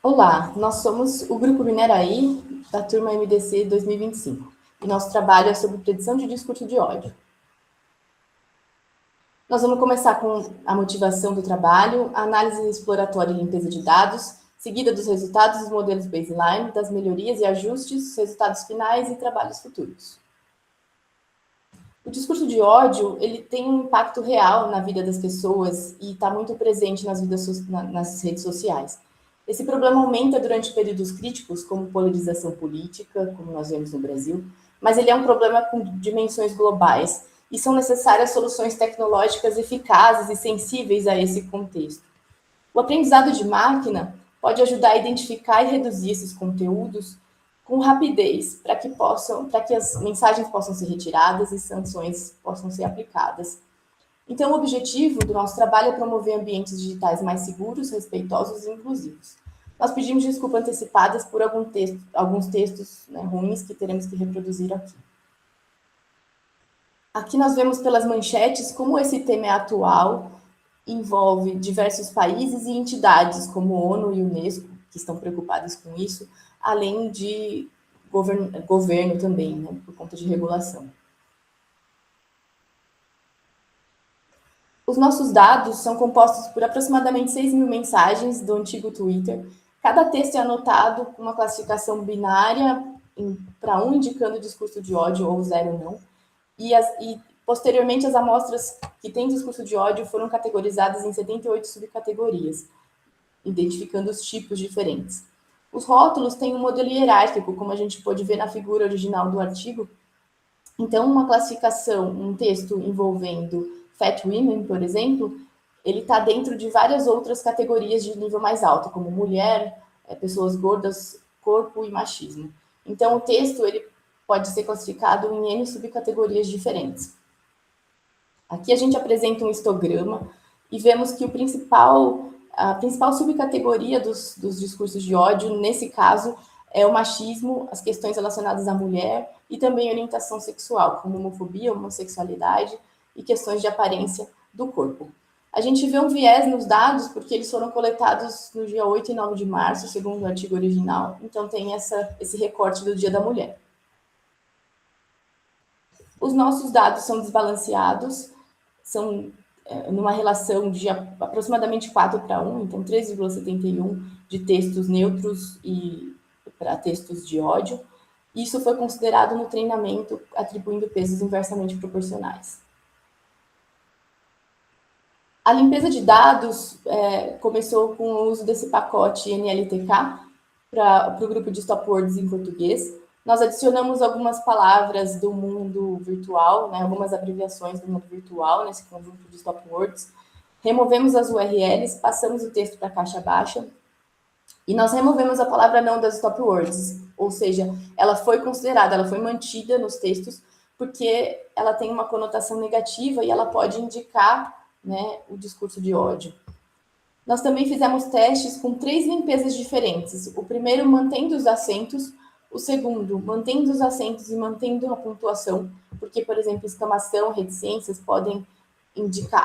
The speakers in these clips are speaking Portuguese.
Olá, nós somos o Grupo Mineraí, da turma MDC 2025, e nosso trabalho é sobre predição de discurso de ódio. Nós vamos começar com a motivação do trabalho, a análise exploratória e limpeza de dados, seguida dos resultados dos modelos baseline, das melhorias e ajustes, resultados finais e trabalhos futuros. O discurso de ódio, ele tem um impacto real na vida das pessoas e está muito presente nas redes sociais. Esse problema aumenta durante períodos críticos, como polarização política, como nós vemos no Brasil, mas ele é um problema com dimensões globais e são necessárias soluções tecnológicas eficazes e sensíveis a esse contexto. O aprendizado de máquina pode ajudar a identificar e reduzir esses conteúdos com rapidez, para que as mensagens possam ser retiradas e sanções possam ser aplicadas. Então, o objetivo do nosso trabalho é promover ambientes digitais mais seguros, respeitosos e inclusivos. Nós pedimos desculpas antecipadas por alguns textos, né, ruins que teremos que reproduzir aqui. Aqui nós vemos pelas manchetes como esse tema é atual, envolve diversos países e entidades, como ONU e Unesco, que estão preocupadas com isso, além de governo também, né, por conta de regulação. Os nossos dados são compostos por aproximadamente 6 mil mensagens do antigo Twitter. Cada texto é anotado com uma classificação binária para um indicando discurso de ódio ou zero não. E posteriormente as amostras que têm discurso de ódio foram categorizadas em 78 subcategorias, identificando os tipos diferentes. Os rótulos têm um modelo hierárquico, como a gente pôde ver na figura original do artigo. Então, uma classificação, um texto envolvendo fat women, por exemplo, ele está dentro de várias outras categorias de nível mais alto, como mulher, pessoas gordas, corpo e machismo. Então, o texto ele pode ser classificado em N subcategorias diferentes. Aqui a gente apresenta um histograma e vemos que a principal subcategoria dos discursos de ódio, nesse caso, é o machismo, as questões relacionadas à mulher e também orientação sexual, como homofobia, homossexualidade e questões de aparência do corpo. A gente vê um viés nos dados porque eles foram coletados no dia 8 e 9 de março, segundo o artigo original, então tem esse recorte do Dia da Mulher. Os nossos dados são desbalanceados, são numa relação de aproximadamente 4:1, então 3,71 de textos neutros e para textos de ódio. Isso foi considerado no treinamento, atribuindo pesos inversamente proporcionais. A limpeza de dados começou com o uso desse pacote NLTK para o grupo de Stop Words em português. Nós adicionamos algumas palavras do mundo virtual, né, algumas abreviações do mundo virtual nesse conjunto de Stop Words. Removemos as URLs, passamos o texto para a caixa baixa e nós removemos a palavra não das Stop Words, ou seja, ela foi considerada, ela foi mantida nos textos porque ela tem uma conotação negativa e ela pode indicar, né, o discurso de ódio. Nós também fizemos testes com 3 limpezas diferentes. O primeiro, mantendo os acentos. O segundo, mantendo os acentos e mantendo a pontuação, porque, por exemplo, exclamação, reticências podem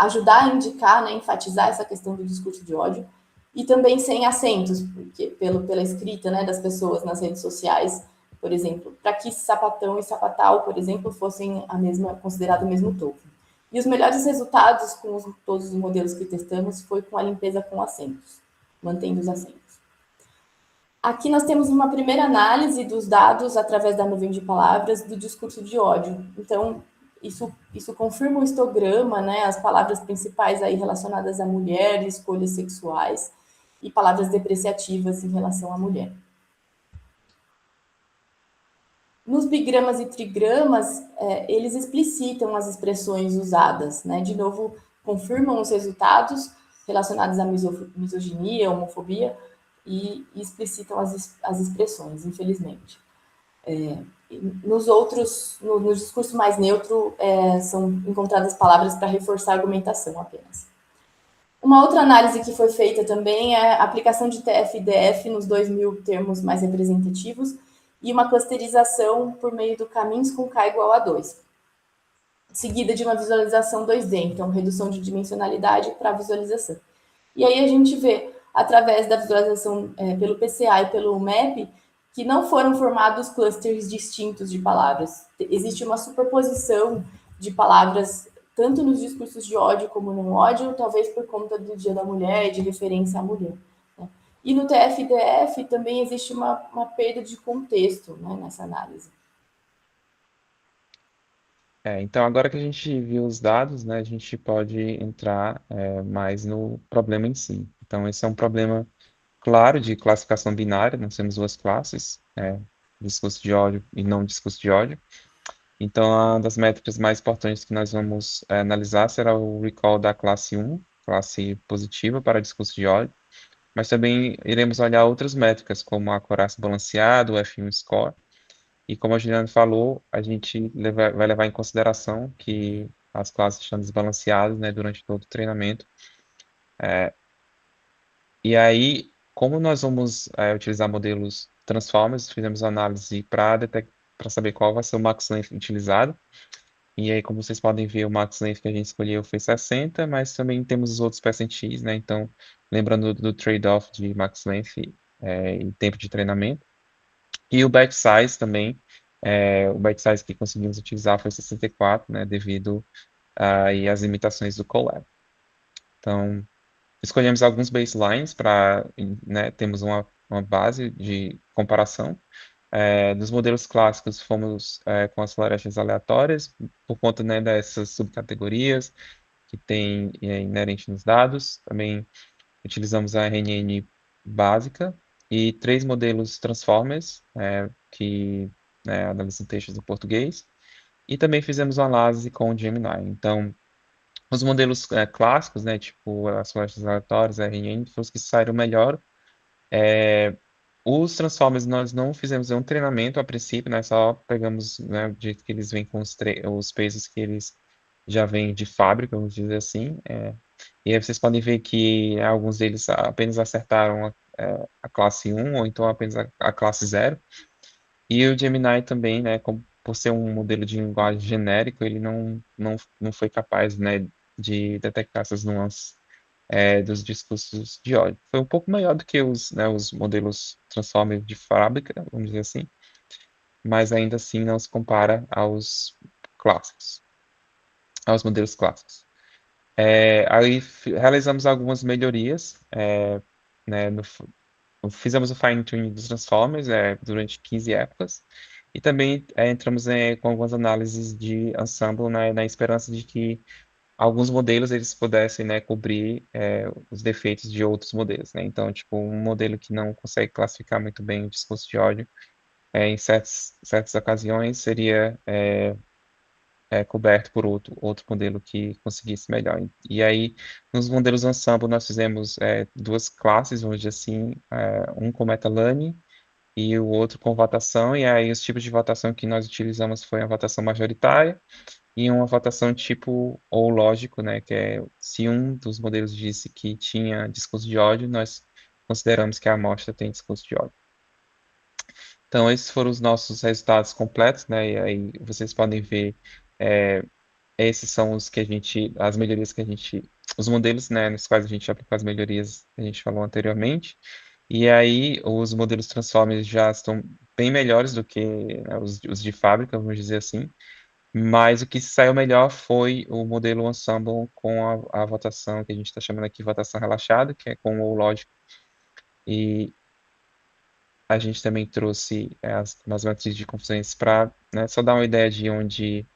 ajudar a indicar, né, enfatizar essa questão do discurso de ódio. E também sem acentos, porque pela escrita, né, das pessoas nas redes sociais, por exemplo, para que sapatão e sapatal, por exemplo, fossem considerado o mesmo token. E os melhores resultados com todos os modelos que testamos foi com a limpeza com acentos, mantendo os acentos. Aqui nós temos uma primeira análise dos dados através da nuvem de palavras do discurso de ódio. Então, isso confirma o histograma, né, as palavras principais aí relacionadas à mulher, escolhas sexuais e palavras depreciativas em relação à mulher. Nos bigramas e trigramas, eles explicitam as expressões usadas, né? De novo, confirmam os resultados relacionados à misoginia, homofobia, e explicitam as expressões, infelizmente. No discurso mais neutro, são encontradas palavras para reforçar a argumentação apenas. Uma outra análise que foi feita também é a aplicação de TF e DF nos 2.000 termos mais representativos, e uma clusterização por meio do caminhos com K igual a 2, seguida de uma visualização 2D, então redução de dimensionalidade para visualização. E aí a gente vê através da visualização pelo PCA e pelo MAP, que não foram formados clusters distintos de palavras. Existe uma superposição de palavras, tanto nos discursos de ódio como no ódio, talvez por conta do Dia da Mulher e de referência à mulher. Né? E no TF-DF também existe uma perda de contexto, né, nessa análise. Então, agora que a gente viu os dados, né, a gente pode entrar mais no problema em si. Então, esse é um problema claro de classificação binária, nós temos duas classes, discurso de ódio e não discurso de ódio. Então, uma das métricas mais importantes que nós vamos analisar será o recall da classe 1, classe positiva para discurso de ódio, mas também iremos olhar outras métricas, como a Coraça balanceado, o F1 score, e como a Juliana falou, a gente vai levar em consideração que as classes estão desbalanceadas, né, durante todo o treinamento. E aí, como nós vamos utilizar modelos Transformers, fizemos análise para saber qual vai ser o max length utilizado. E aí, como vocês podem ver, o max length que a gente escolheu foi 60, mas também temos os outros percentis, né? Então, lembrando do trade-off de max length e tempo de treinamento. E o batch size também, o batch size que conseguimos utilizar foi 64, né? Devido às limitações do Colab. Então, escolhemos alguns baselines para, né, temos uma base de comparação. Dos modelos clássicos, fomos com as florestas aleatórias, por conta, né, dessas subcategorias que tem inerente nos dados. Também utilizamos a RNN básica e 3 modelos Transformers, que analisam textos em português. E também fizemos uma análise com o Gemini. Então, os modelos clássicos, né, tipo as florestas aleatórias, a RNN, foram os que saíram melhor. Os Transformers nós não fizemos nenhum treinamento a princípio, né? Só pegamos, né, do jeito que eles vêm com os pesos que eles já vêm de fábrica, vamos dizer assim. E aí vocês podem ver que alguns deles apenas acertaram a classe 1 ou então apenas a classe 0. E o Gemini também, né, por ser um modelo de linguagem genérico, ele não foi capaz, né, de detectar essas nuances dos discursos de ódio. Foi um pouco melhor do que os modelos Transformer de fábrica, vamos dizer assim, mas ainda assim não se compara aos clássicos, aos modelos clássicos. Aí realizamos algumas melhorias, né, fizemos o fine-tuning dos Transformers durante 15 épocas, e também entramos com algumas análises de ensemble na esperança de que alguns modelos eles pudessem, né, cobrir os defeitos de outros modelos, né? Então, tipo, um modelo que não consegue classificar muito bem o discurso de ódio, em certas ocasiões seria coberto por outro modelo que conseguisse melhor. E aí, nos modelos ensemble, nós fizemos duas classes, vamos dizer assim, um com meta-learning e o outro com votação, e aí os tipos de votação que nós utilizamos foi a votação majoritária, e uma votação tipo ou lógico, né, que é se um dos modelos disse que tinha discurso de ódio, nós consideramos que a amostra tem discurso de ódio. Então, esses foram os nossos resultados completos, né, e aí vocês podem ver, esses são as melhorias que os modelos, né, nos quais a gente aplicou as melhorias que a gente falou anteriormente, e aí os modelos Transformers já estão bem melhores do que, né, os de fábrica, vamos dizer assim. Mas o que saiu melhor foi o modelo Ensemble com a votação que a gente está chamando aqui de votação relaxada, que é com o lógico. E a gente também trouxe as matrizes de confusões para, né, só dar uma ideia de onde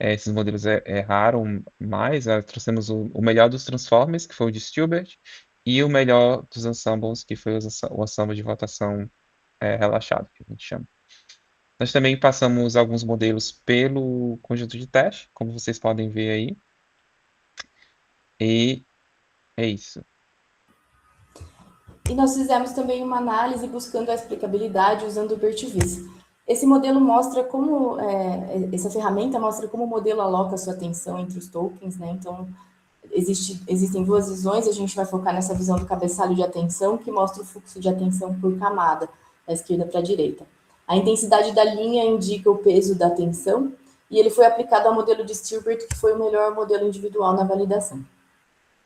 esses modelos erraram mais. Trouxemos o melhor dos Transformers, que foi o de Stubert, e o melhor dos ensembles, que foi o ensemble de votação relaxado, que a gente chama. Nós também passamos alguns modelos pelo conjunto de teste, como vocês podem ver aí. E é isso. E nós fizemos também uma análise buscando a explicabilidade usando o BERT-VIS. Esse modelo mostra como, essa ferramenta mostra como o modelo aloca a sua atenção entre os tokens, né? Então, existem duas visões, a gente vai focar nessa visão do cabeçalho de atenção, que mostra o fluxo de atenção por camada, da esquerda para a direita. A intensidade da linha indica o peso da atenção, e ele foi aplicado ao modelo de Stilbert, que foi o melhor modelo individual na validação.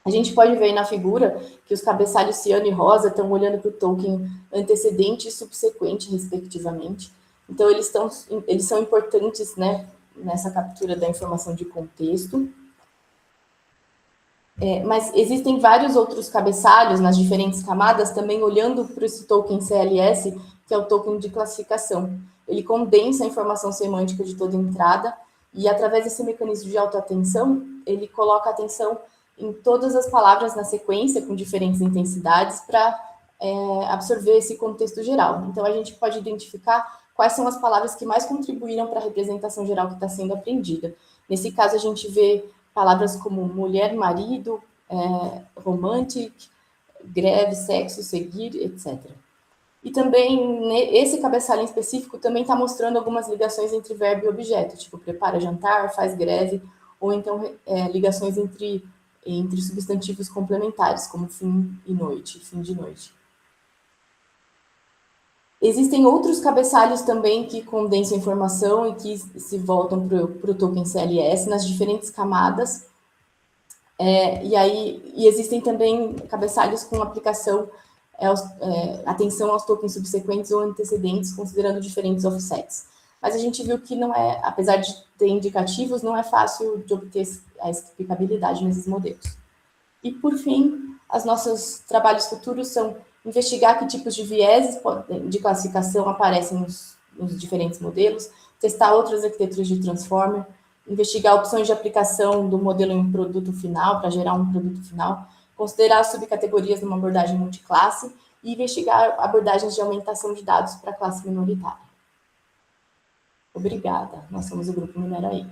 A gente pode ver aí na figura que os cabeçalhos ciano e rosa estão olhando para o token antecedente e subsequente, respectivamente. Então, eles são importantes, né, nessa captura da informação de contexto. Mas existem vários outros cabeçalhos nas diferentes camadas também olhando para esse token CLS, que é o token de classificação. Ele condensa a informação semântica de toda entrada e, através desse mecanismo de autoatenção, ele coloca atenção em todas as palavras na sequência, com diferentes intensidades, para absorver esse contexto geral. Então, a gente pode identificar quais são as palavras que mais contribuíram para a representação geral que está sendo aprendida. Nesse caso, a gente vê palavras como mulher, marido, romantic, greve, sexo, seguir, etc. E também, esse cabeçalho em específico também está mostrando algumas ligações entre verbo e objeto, tipo prepara jantar, faz greve, ou então ligações entre substantivos complementares, como fim e noite, fim de noite. Existem outros cabeçalhos também que condensam informação e que se voltam para o token CLS nas diferentes camadas. E existem também cabeçalhos com aplicação, atenção aos tokens subsequentes ou antecedentes, considerando diferentes offsets. Mas a gente viu que não é, apesar de ter indicativos, não é fácil de obter a explicabilidade nesses modelos. E, por fim, os nossos trabalhos futuros são investigar que tipos de vieses de classificação aparecem nos diferentes modelos, testar outras arquiteturas de transformer, investigar opções de aplicação do modelo em produto final, para gerar um produto final, considerar subcategorias numa abordagem multiclasse e investigar abordagens de aumentação de dados para a classe minoritária. Obrigada. Nós somos o Grupo Mineraí.